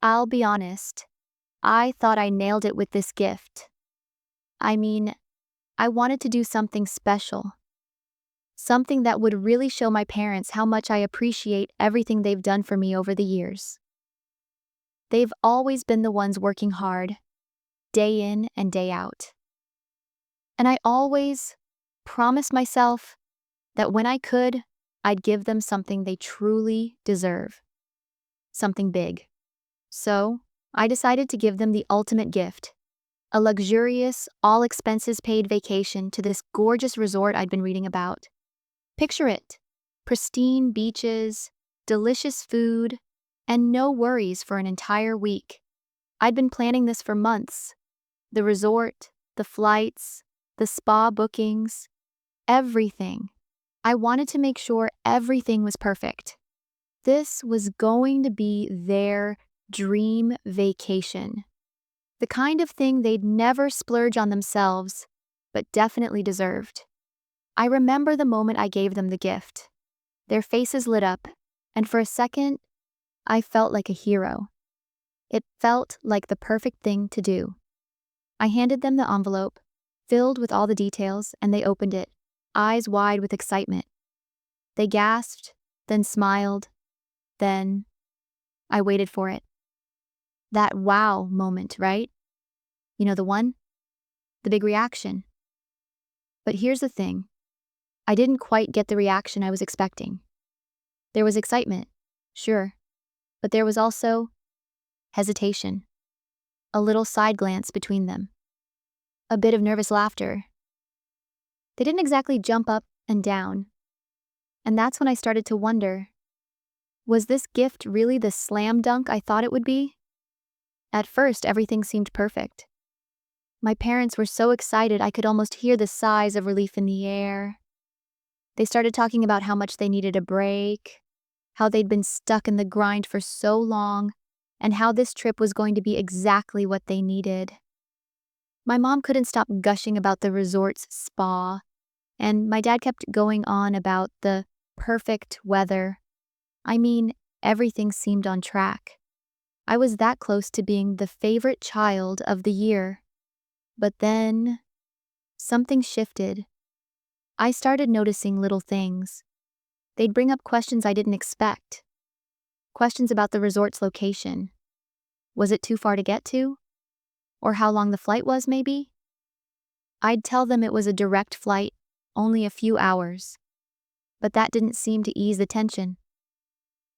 I'll be honest, I thought I nailed it with this gift. I mean, I wanted to do something special, something that would really show my parents how much I appreciate everything they've done for me over the years. They've always been the ones working hard, day in and day out. And I always promised myself that when I could, I'd give them something they truly deserve, something big. So, I decided to give them the ultimate gift, a luxurious, all expenses paid vacation to this gorgeous resort I'd been reading about. Picture it: pristine beaches, delicious food, and no worries for an entire week. I'd been planning this for months: the resort, the flights, the spa bookings, everything. I wanted to make sure everything was perfect. This was going to be their dream vacation. The kind of thing they'd never splurge on themselves, but definitely deserved. I remember the moment I gave them the gift. Their faces lit up, and for a second, I felt like a hero. It felt like the perfect thing to do. I handed them the envelope, filled with all the details, and they opened it, eyes wide with excitement. They gasped, then smiled, then I waited for it. That wow moment, right? You know the one? The big reaction. But here's the thing: I didn't quite get the reaction I was expecting. There was excitement, sure, but there was also hesitation, a little side glance between them, a bit of nervous laughter. They didn't exactly jump up and down, and that's when I started to wonder, was this gift really the slam dunk I thought it would be? At first, everything seemed perfect. My parents were so excited I could almost hear the sighs of relief in the air. They started talking about how much they needed a break, how they'd been stuck in the grind for so long, and how this trip was going to be exactly what they needed. My mom couldn't stop gushing about the resort's spa, and my dad kept going on about the perfect weather. I mean, everything seemed on track. I was that close to being the favorite child of the year. But then, something shifted. I started noticing little things. They'd bring up questions I didn't expect. Questions about the resort's location. Was it too far to get to? Or how long the flight was, maybe? I'd tell them it was a direct flight, only a few hours. But that didn't seem to ease the tension.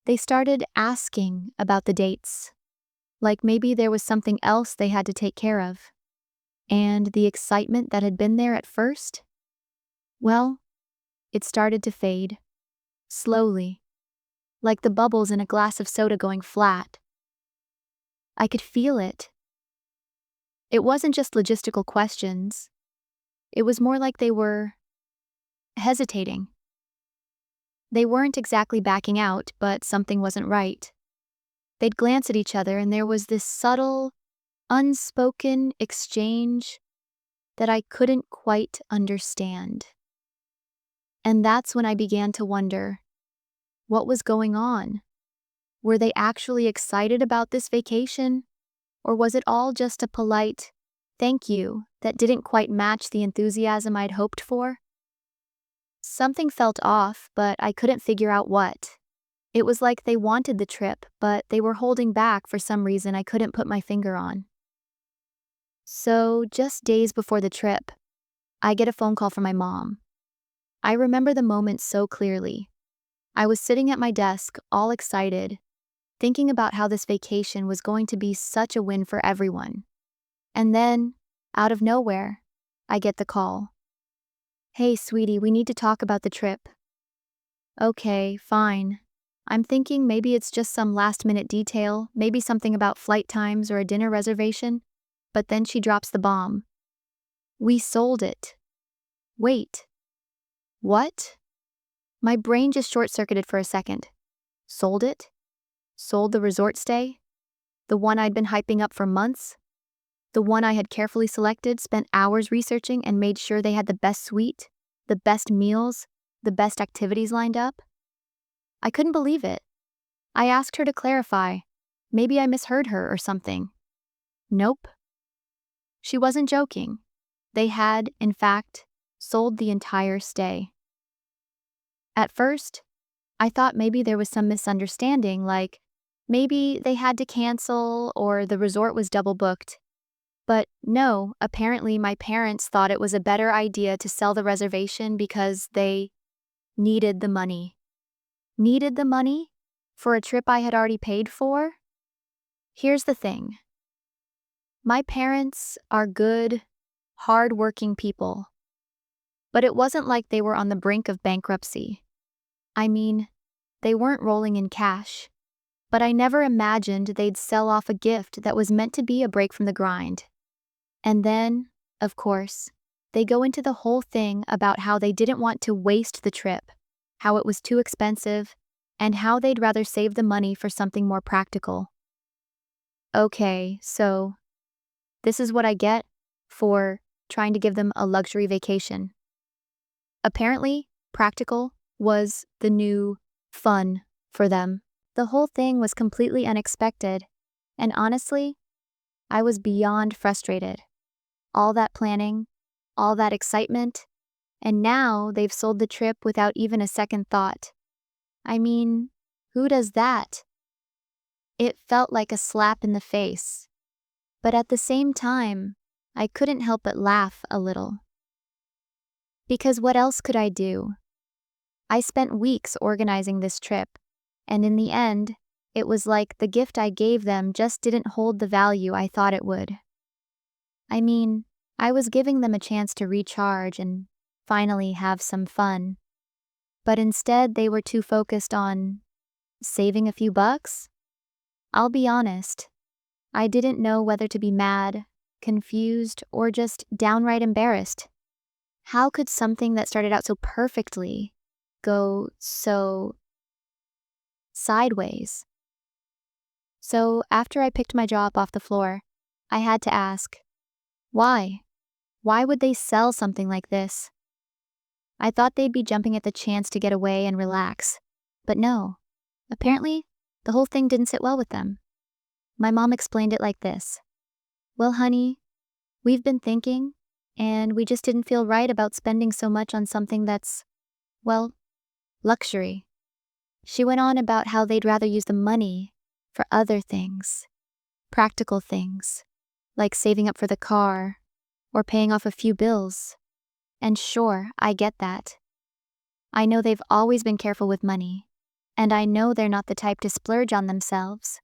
They started asking about the dates, like maybe there was something else they had to take care of. And the excitement that had been there at first? Well, it started to fade, slowly, like the bubbles in a glass of soda going flat. I could feel it. It wasn't just logistical questions. It was more like they were hesitating. They weren't exactly backing out, but something wasn't right. They'd glance at each other, and there was this subtle, unspoken exchange that I couldn't quite understand. And that's when I began to wonder, what was going on? Were they actually excited about this vacation? Or was it all just a polite thank you that didn't quite match the enthusiasm I'd hoped for? Something felt off, but I couldn't figure out what. It was like they wanted the trip, but they were holding back for some reason I couldn't put my finger on. So, just days before the trip, I get a phone call from my mom. I remember the moment so clearly. I was sitting at my desk, all excited, thinking about how this vacation was going to be such a win for everyone. And then, out of nowhere, I get the call. "Hey, sweetie, we need to talk about the trip." Okay, fine. I'm thinking maybe it's just some last-minute detail, maybe something about flight times or a dinner reservation. But then she drops the bomb. "We sold it." Wait, what? My brain just short-circuited for a second. Sold it? Sold the resort stay? The one I'd been hyping up for months? The one I had carefully selected, spent hours researching, and made sure they had the best suite, the best meals, the best activities lined up? I couldn't believe it. I asked her to clarify. Maybe I misheard her or something. Nope. She wasn't joking. They had, in fact, sold the entire stay. At first, I thought maybe there was some misunderstanding, like maybe they had to cancel or the resort was double booked. But no, apparently my parents thought it was a better idea to sell the reservation because they needed the money. Needed the money? For a trip I had already paid for? Here's the thing. My parents are good, hard-working people. But it wasn't like they were on the brink of bankruptcy. I mean, they weren't rolling in cash. But I never imagined they'd sell off a gift that was meant to be a break from the grind. And then, of course, they go into the whole thing about how they didn't want to waste the trip, how it was too expensive, and how they'd rather save the money for something more practical. Okay, so this is what I get for trying to give them a luxury vacation. Apparently, practical was the new fun for them. The whole thing was completely unexpected, and honestly, I was beyond frustrated. All that planning, all that excitement, and now they've sold the trip without even a second thought. I mean, who does that? It felt like a slap in the face. But at the same time, I couldn't help but laugh a little. Because what else could I do? I spent weeks organizing this trip, and in the end, it was like the gift I gave them just didn't hold the value I thought it would. I mean, I was giving them a chance to recharge and finally have some fun. But instead, they were too focused on saving a few bucks? I'll be honest, I didn't know whether to be mad, confused, or just downright embarrassed. How could something that started out so perfectly go so sideways? So after I picked my jaw up off the floor, I had to ask, why? Why would they sell something like this? I thought they'd be jumping at the chance to get away and relax. But no, apparently, the whole thing didn't sit well with them. My mom explained it like this. Well, honey, we've been thinking, and we just didn't feel right about spending so much on something that's, well, luxury. She went on about how they'd rather use the money for other things, practical things, like saving up for the car or paying off a few bills. And sure, I get that. I know they've always been careful with money, and I know they're not the type to splurge on themselves.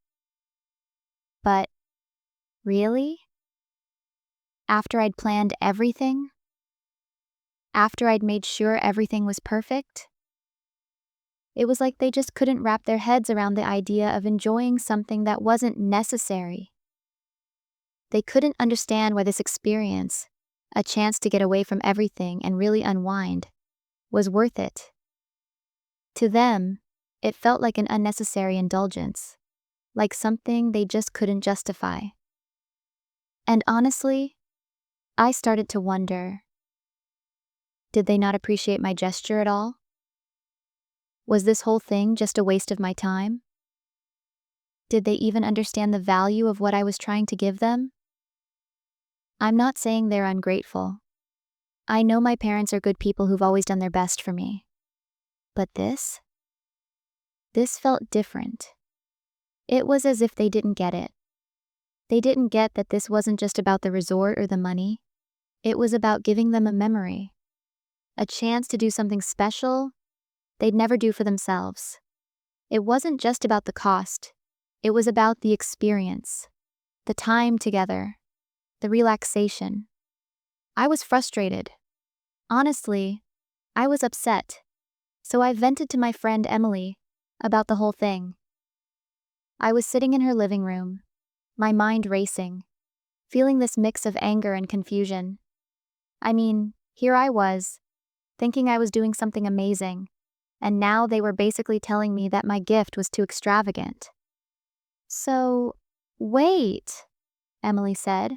But really? After I'd planned everything? After I'd made sure everything was perfect? It was like they just couldn't wrap their heads around the idea of enjoying something that wasn't necessary. They couldn't understand why this experience, a chance to get away from everything and really unwind, was worth it. To them, it felt like an unnecessary indulgence, like something they just couldn't justify. And honestly, I started to wonder, did they not appreciate my gesture at all? Was this whole thing just a waste of my time? Did they even understand the value of what I was trying to give them? I'm not saying they're ungrateful. I know my parents are good people who've always done their best for me. But this? This felt different. It was as if they didn't get it. They didn't get that this wasn't just about the resort or the money. It was about giving them a memory, a chance to do something special they'd never do for themselves. It wasn't just about the cost. It was about the experience, the time together, the relaxation. I was frustrated. Honestly, I was upset. So I vented to my friend Emily about the whole thing. I was sitting in her living room, my mind racing, feeling this mix of anger and confusion. I mean, here I was, thinking I was doing something amazing, and now they were basically telling me that my gift was too extravagant. So, wait, Emily said,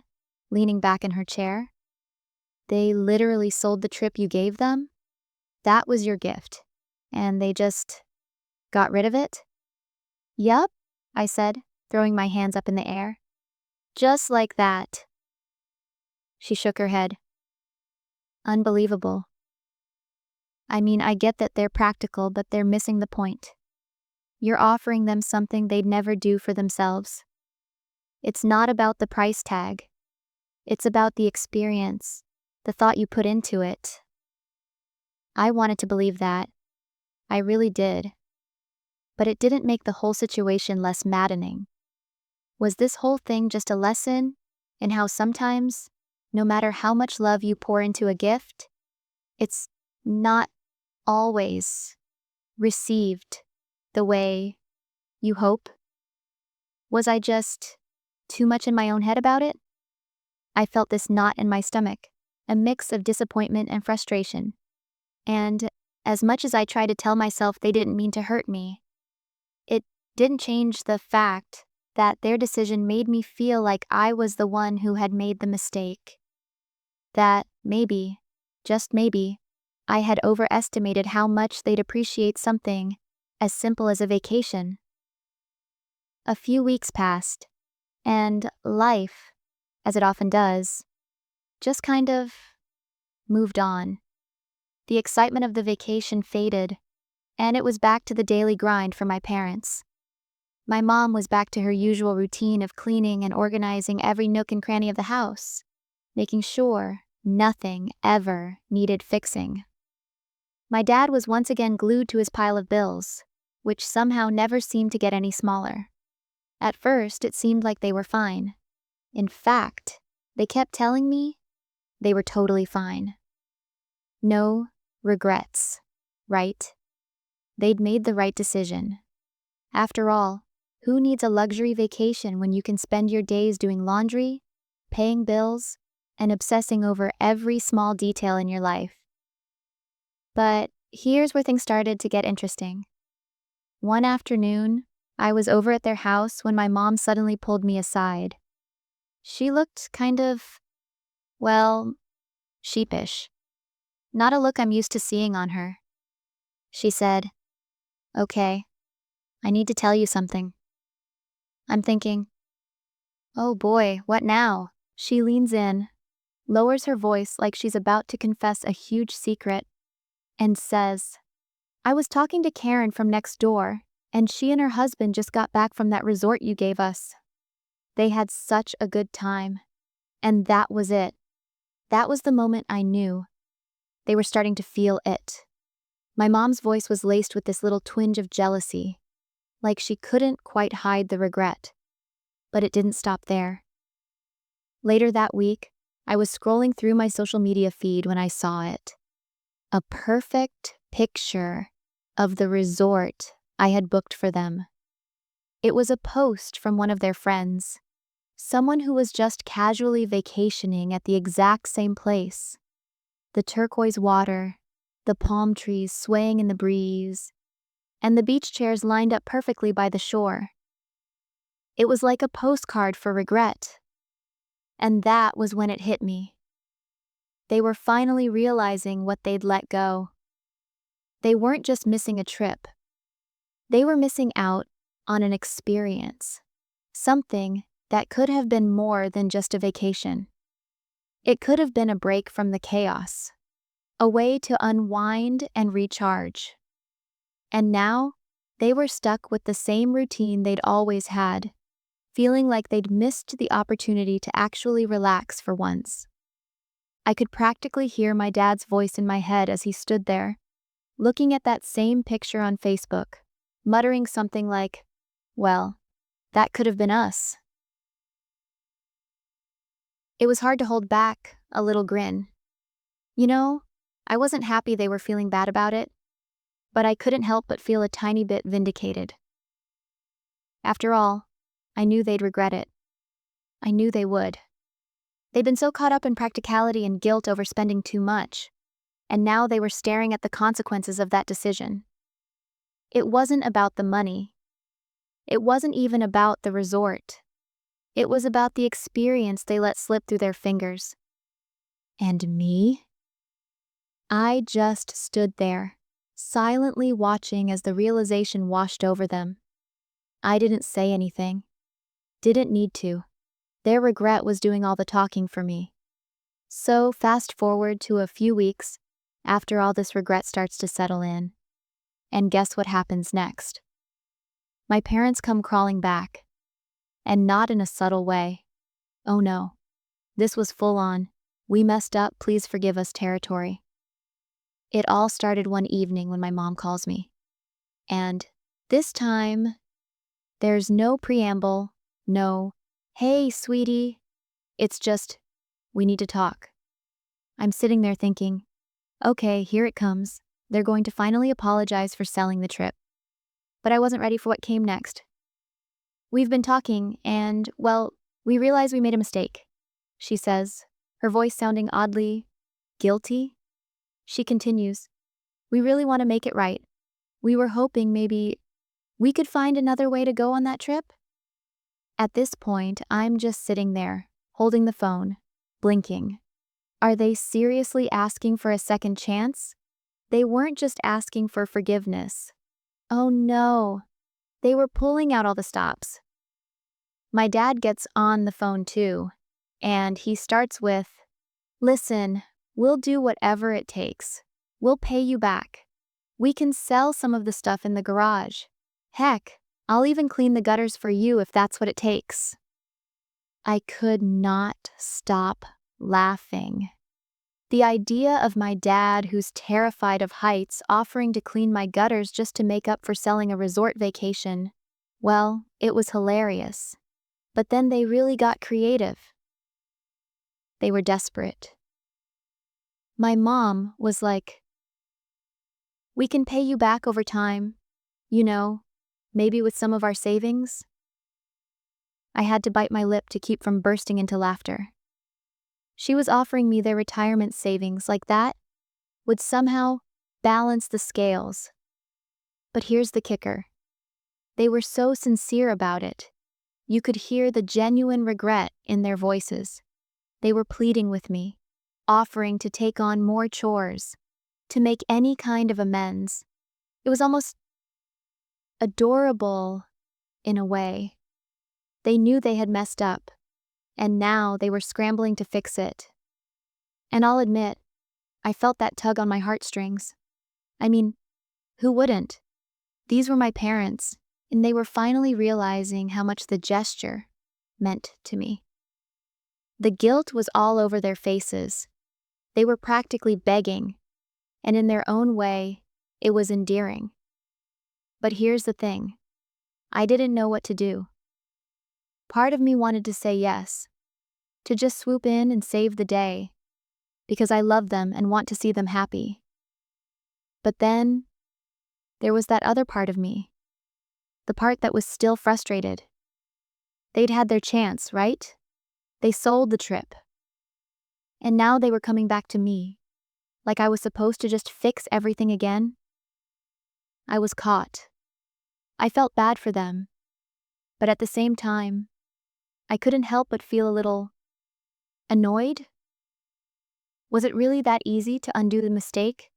leaning back in her chair. They literally sold the trip you gave them? That was your gift, and they just got rid of it? Yup, I said, throwing my hands up in the air. Just like that. She shook her head. Unbelievable. I mean, I get that they're practical, but they're missing the point. You're offering them something they'd never do for themselves. It's not about the price tag. It's about the experience, the thought you put into it. I wanted to believe that. I really did. But it didn't make the whole situation less maddening. Was this whole thing just a lesson in how sometimes, no matter how much love you pour into a gift, it's not always received the way you hope? Was I just too much in my own head about it? I felt this knot in my stomach, a mix of disappointment and frustration. And as much as I tried to tell myself they didn't mean to hurt me, it didn't change the fact that their decision made me feel like I was the one who had made the mistake. That maybe, just maybe, I had overestimated how much they'd appreciate something as simple as a vacation. A few weeks passed, and life, as it often does, just kind of moved on. The excitement of the vacation faded, and it was back to the daily grind for my parents. My mom was back to her usual routine of cleaning and organizing every nook and cranny of the house, making sure nothing ever needed fixing. My dad was once again glued to his pile of bills, which somehow never seemed to get any smaller. At first, it seemed like they were fine. In fact, they kept telling me they were totally fine. No regrets, right? They'd made the right decision. After all, who needs a luxury vacation when you can spend your days doing laundry, paying bills, and obsessing over every small detail in your life? But here's where things started to get interesting. One afternoon, I was over at their house when my mom suddenly pulled me aside. She looked kind of, well, sheepish. Not a look I'm used to seeing on her. She said, "Okay, I need to tell you something." I'm thinking, oh boy, what now? She leans in, lowers her voice like she's about to confess a huge secret, and says, "I was talking to Karen from next door, and she and her husband just got back from that resort you gave us. They had such a good time. And that was it. That was the moment I knew. They were starting to feel it." My mom's voice was laced with this little twinge of jealousy, like she couldn't quite hide the regret. But it didn't stop there. Later that week, I was scrolling through my social media feed when I saw it. A perfect picture of the resort I had booked for them. It was a post from one of their friends, someone who was just casually vacationing at the exact same place. The turquoise water, the palm trees swaying in the breeze, and the beach chairs lined up perfectly by the shore. It was like a postcard for regret. And that was when it hit me. They were finally realizing what they'd let go. They weren't just missing a trip. They were missing out on an experience. Something that could have been more than just a vacation. It could have been a break from the chaos, a way to unwind and recharge. And now, they were stuck with the same routine they'd always had, feeling like they'd missed the opportunity to actually relax for once. I could practically hear my dad's voice in my head as he stood there, looking at that same picture on Facebook, muttering something like, "Well, that could have been us." It was hard to hold back a little grin. You know, I wasn't happy they were feeling bad about it, but I couldn't help but feel a tiny bit vindicated. After all, I knew they'd regret it. I knew they would. They'd been so caught up in practicality and guilt over spending too much, and now they were staring at the consequences of that decision. It wasn't about the money. It wasn't even about the resort. It was about the experience they let slip through their fingers. And me? I just stood there, silently watching as the realization washed over them. I didn't say anything. Didn't need to. Their regret was doing all the talking for me. So, fast forward to a few weeks after all this regret starts to settle in. And guess what happens next? My parents come crawling back. And not in a subtle way. Oh no. This was full on. We messed up, please forgive us territory. It all started one evening when my mom calls me. And this time, there's no preamble, no, hey, sweetie. It's just, we need to talk. I'm sitting there thinking, okay, here it comes. They're going to finally apologize for selling the trip. But I wasn't ready for what came next. We've been talking, and, well, we realize we made a mistake, she says, her voice sounding oddly guilty. She continues, we really want to make it right. We were hoping maybe we could find another way to go on that trip. At this point, I'm just sitting there, holding the phone, blinking. Are they seriously asking for a second chance? They weren't just asking for forgiveness. Oh no, they were pulling out all the stops. My dad gets on the phone too, and he starts with, listen, we'll do whatever it takes. We'll pay you back. We can sell some of the stuff in the garage. Heck, I'll even clean the gutters for you if that's what it takes. I could not stop laughing. The idea of my dad, who's terrified of heights, offering to clean my gutters just to make up for selling a resort vacation, well, it was hilarious. But then they really got creative. They were desperate. My mom was like, we can pay you back over time, maybe with some of our savings. I had to bite my lip to keep from bursting into laughter. She was offering me their retirement savings like that would somehow balance the scales. But here's the kicker. They were so sincere about it. You could hear the genuine regret in their voices. They were pleading with me, offering to take on more chores, to make any kind of amends. It was almost adorable in a way. They knew they had messed up, and now they were scrambling to fix it. And I'll admit, I felt that tug on my heartstrings. I mean, who wouldn't? These were my parents, and they were finally realizing how much the gesture meant to me. The guilt was all over their faces. They were practically begging, and in their own way, it was endearing. But here's the thing. I didn't know what to do. Part of me wanted to say yes, to just swoop in and save the day, because I love them and want to see them happy. But then, there was that other part of me, the part that was still frustrated. They'd had their chance, right? They sold the trip. And now they were coming back to me, like I was supposed to just fix everything again. I was caught. I felt bad for them, but at the same time, I couldn't help but feel a little annoyed. Was it really that easy to undo the mistake?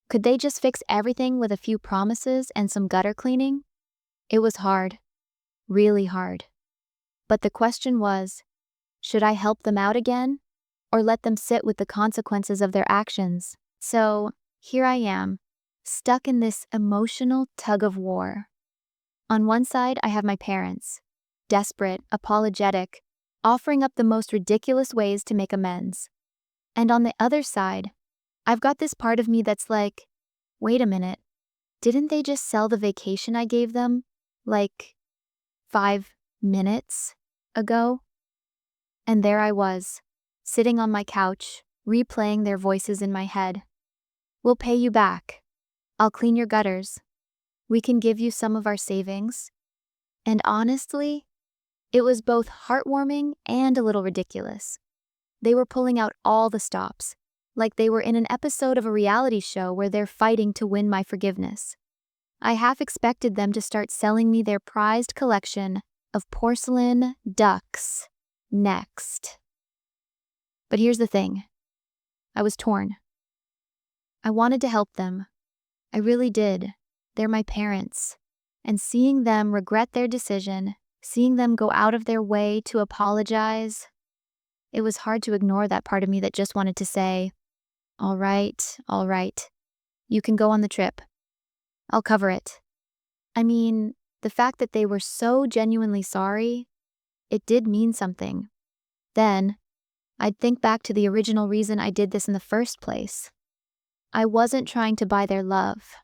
Could they just fix everything with a few promises and some gutter cleaning? It was hard, really hard. But the question was, should I help them out again, or let them sit with the consequences of their actions? So, here I am, stuck in this emotional tug of war. On one side, I have my parents, desperate, apologetic, offering up the most ridiculous ways to make amends. And on the other side, I've got this part of me that's like, wait a minute, didn't they just sell the vacation I gave them, like, 5 minutes ago? And there I was, sitting on my couch, replaying their voices in my head. We'll pay you back. I'll clean your gutters. We can give you some of our savings. And honestly, it was both heartwarming and a little ridiculous. They were pulling out all the stops, like they were in an episode of a reality show where they're fighting to win my forgiveness. I half expected them to start selling me their prized collection of porcelain ducks next. But here's the thing. I was torn. I wanted to help them. I really did. They're my parents. And seeing them regret their decision Seeing them go out of their way to apologize, it was hard to ignore that part of me that just wanted to say, all right, you can go on the trip. I'll cover it. I mean, the fact that they were so genuinely sorry, it did mean something. Then, I'd think back to the original reason I did this in the first place. I wasn't trying to buy their love.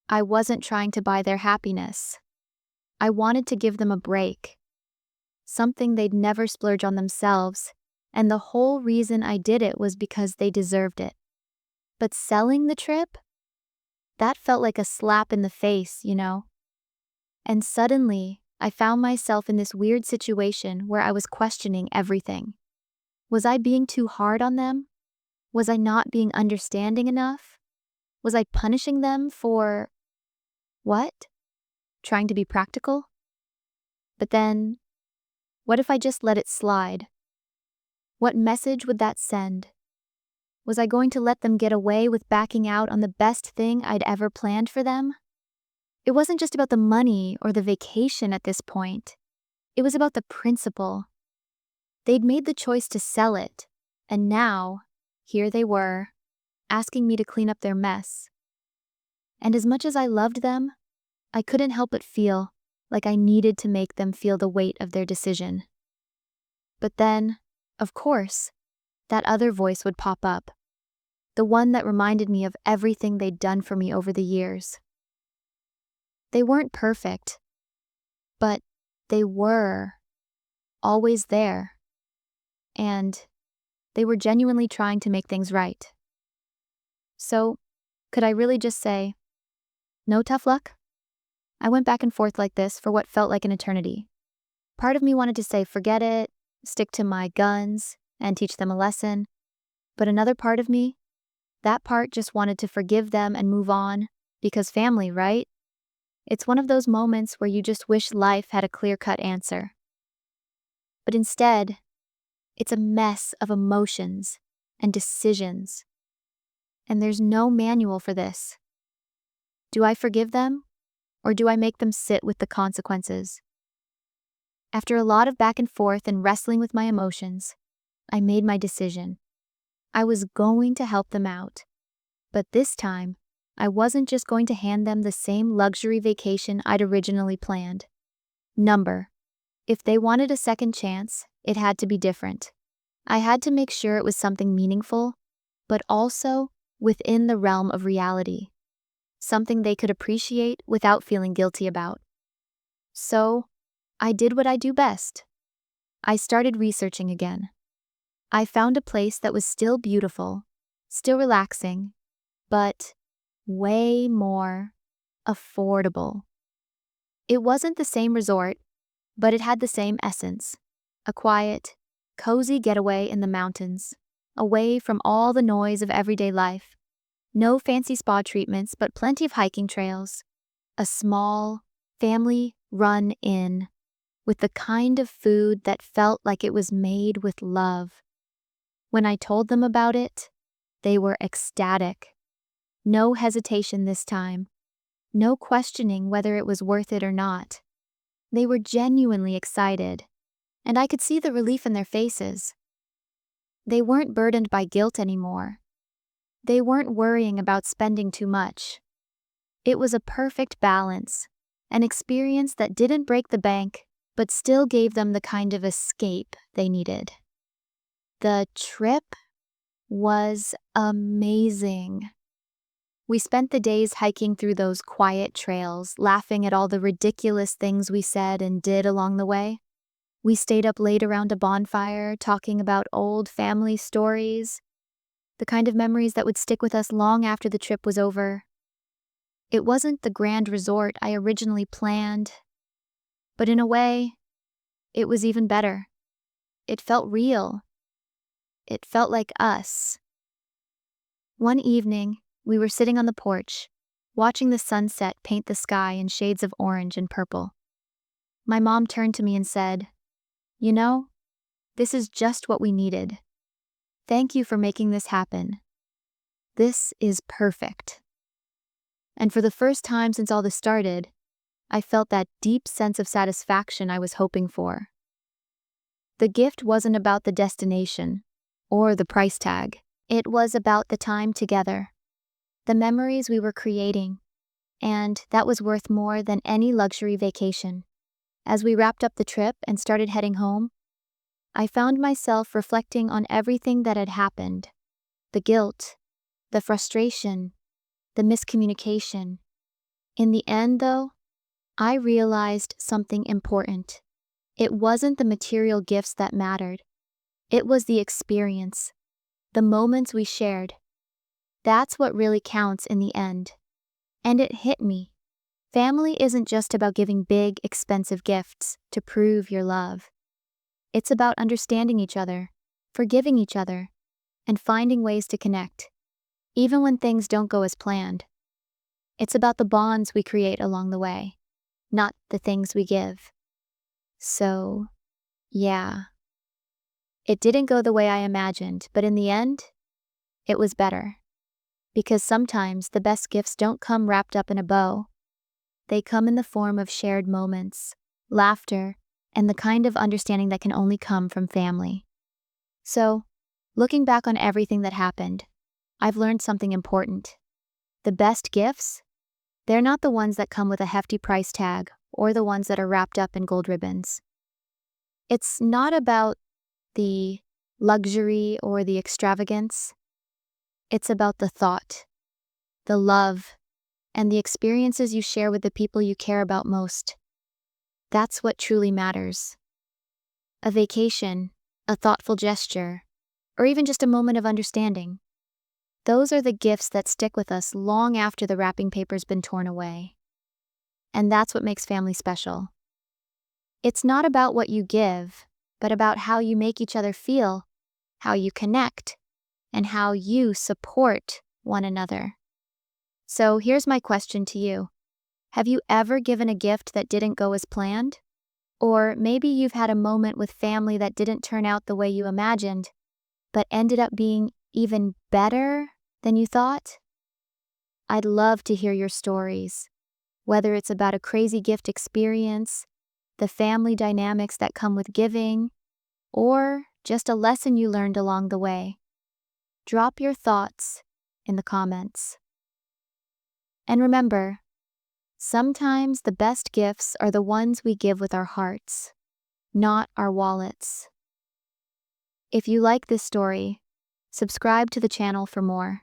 I wasn't trying to buy their happiness. I wanted to give them a break, something they'd never splurge on themselves, and the whole reason I did it was because they deserved it. But selling the trip? That felt like a slap in the face, you know? And suddenly, I found myself in this weird situation where I was questioning everything. Was I being too hard on them? Was I not being understanding enough? Was I punishing them for what? Trying to be practical? But then, what if I just let it slide? What message would that send? Was I going to let them get away with backing out on the best thing I'd ever planned for them? It wasn't just about the money or the vacation at this point. It was about the principle. They'd made the choice to sell it, and now, here they were, asking me to clean up their mess. And as much as I loved them, I couldn't help but feel like I needed to make them feel the weight of their decision. But then, of course, that other voice would pop up, the one that reminded me of everything they'd done for me over the years. They weren't perfect, but they were always there, and they were genuinely trying to make things right. So, could I really just say, no tough luck? I went back and forth like this for what felt like an eternity. Part of me wanted to say, forget it, stick to my guns, and teach them a lesson. But another part of me, that part just wanted to forgive them and move on, because family, right? It's one of those moments where you just wish life had a clear-cut answer. But instead, it's a mess of emotions and decisions. And there's no manual for this. Do I forgive them, or do I make them sit with the consequences? After a lot of back and forth and wrestling with my emotions, I made my decision. I was going to help them out. But this time, I wasn't just going to hand them the same luxury vacation I'd originally planned. If they wanted a second chance, it had to be different. I had to make sure it was something meaningful, but also within the realm of reality. Something they could appreciate without feeling guilty about. So, I did what I do best. I started researching again. I found a place that was still beautiful, still relaxing, but way more affordable. It wasn't the same resort, but it had the same essence. A quiet, cozy getaway in the mountains, away from all the noise of everyday life. No fancy spa treatments, but plenty of hiking trails. A small, family-run inn with the kind of food that felt like it was made with love. When I told them about it, they were ecstatic. No hesitation this time. No questioning whether it was worth it or not. They were genuinely excited, and I could see the relief in their faces. They weren't burdened by guilt anymore. They weren't worrying about spending too much. It was a perfect balance, an experience that didn't break the bank, but still gave them the kind of escape they needed. The trip was amazing. We spent the days hiking through those quiet trails, laughing at all the ridiculous things we said and did along the way. We stayed up late around a bonfire, talking about old family stories, the kind of memories that would stick with us long after the trip was over. It wasn't the grand resort I originally planned, but in a way, it was even better. It felt real. It felt like us. One evening, we were sitting on the porch, watching the sunset paint the sky in shades of orange and purple. My mom turned to me and said, "You know, this is just what we needed. Thank you for making this happen. This is perfect." And for the first time since all this started, I felt that deep sense of satisfaction I was hoping for. The gift wasn't about the destination or the price tag. It was about the time together, the memories we were creating, and that was worth more than any luxury vacation. As we wrapped up the trip and started heading home, I found myself reflecting on everything that had happened: the guilt, the frustration, the miscommunication. In the end, though, I realized something important. It wasn't the material gifts that mattered. It was the experience, the moments we shared. That's what really counts in the end. And it hit me. Family isn't just about giving big, expensive gifts to prove your love. It's about understanding each other, forgiving each other, and finding ways to connect, even when things don't go as planned. It's about the bonds we create along the way, not the things we give. So, yeah, it didn't go the way I imagined, but in the end, it was better. Because sometimes the best gifts don't come wrapped up in a bow. They come in the form of shared moments, laughter, and the kind of understanding that can only come from family. So, looking back on everything that happened, I've learned something important. The best gifts? They're not the ones that come with a hefty price tag or the ones that are wrapped up in gold ribbons. It's not about the luxury or the extravagance. It's about the thought, the love, and the experiences you share with the people you care about most. That's what truly matters. A vacation, a thoughtful gesture, or even just a moment of understanding. Those are the gifts that stick with us long after the wrapping paper's been torn away. And that's what makes family special. It's not about what you give, but about how you make each other feel, how you connect, and how you support one another. So here's my question to you. Have you ever given a gift that didn't go as planned? Or maybe you've had a moment with family that didn't turn out the way you imagined, but ended up being even better than you thought? I'd love to hear your stories, whether it's about a crazy gift experience, the family dynamics that come with giving, or just a lesson you learned along the way. Drop your thoughts in the comments. And remember, sometimes the best gifts are the ones we give with our hearts, not our wallets. If you like this story, subscribe to the channel for more.